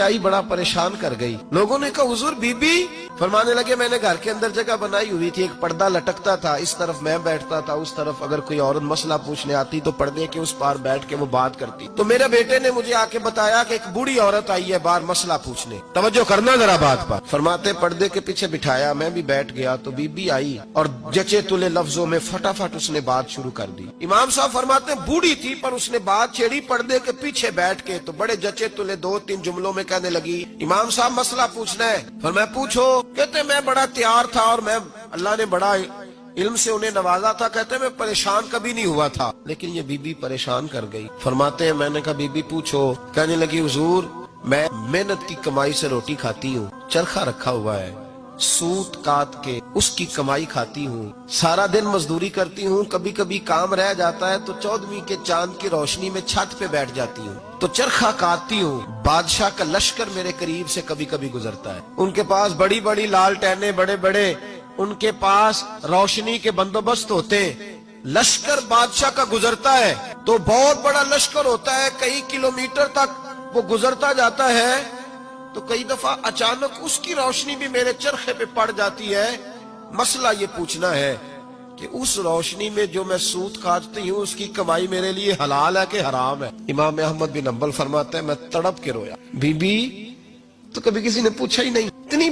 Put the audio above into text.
आई, बड़ा परेशान कर गई। लोगों ने कहा हुजूर बीबी, फरमाने लगे मैंने घर के अंदर जगह बनाई हुई थी, एक पर्दा लटकता था, इस तरफ मैं बैठता था, उस तरफ अगर कोई औरत मसला पूछने आती तो पर्दे के उस पार बैठ के वो बात करती। तो मेरे बेटे ने मुझे आके बताया कि एक बूढ़ी औरत आई है बाहर मसला पूछने, तवज्जो करना जरा बात पर। फरमाते पर्दे के पीछे बिठाया, मैं भी बैठ गया तो बीबी आई और जचे तुले लफ्जों में फटाफट उसने बात शुरू कर दी। इमाम साहब फरमाते बूढ़ी थी पर उसने बात छेड़ी पर्दे के पीछे बैठ के, तो बड़े जचे तुले 2-3 जुमलों में कहने लगी, इमाम साहब मसला पूछना है। फिर मैं पूछो। कहते मैं बड़ा तैयार था और मैं अल्लाह ने बड़ा इल्म से उन्हें नवाजा था। कहते मैं परेशान कभी नहीं हुआ था, लेकिन ये बीबी परेशान कर गई। फरमाते हैं मैंने कहा बीबी पूछो। कहने लगी हुजूर मैं मेहनत की कमाई से रोटी खाती हूँ, चरखा रखा हुआ है, सूत काट के उसकी कमाई खाती हूँ, सारा दिन मजदूरी करती हूँ, कभी कभी काम रह जाता है तो 14वीं के चांद की रोशनी में छत पे बैठ जाती हूँ, तो चरखा काटती हूँ। बादशाह का लश्कर मेरे करीब से कभी कभी गुजरता है, उनके पास बड़ी बड़ी लालटेनें, बड़े बड़े उनके पास रोशनी के बंदोबस्त होते। लश्कर बादशाह का गुजरता है तो बहुत बड़ा लश्कर होता है, कई किलोमीटर तक वो गुजरता जाता है, तो कई दफा अचानक उसकी रोशनी भी मेरे चरखे पे पड़ जाती है। मसला ये पूछना है कि उस रोशनी में जो मैं सूत काटती हूँ उसकी कमाई मेरे लिए हलाल है कि हराम है। इमाम अहमद बिन हंबल फरमाते हैं मैं तड़प के रोया। बीबी तो कभी किसी ने पूछा ही नहीं, इतनी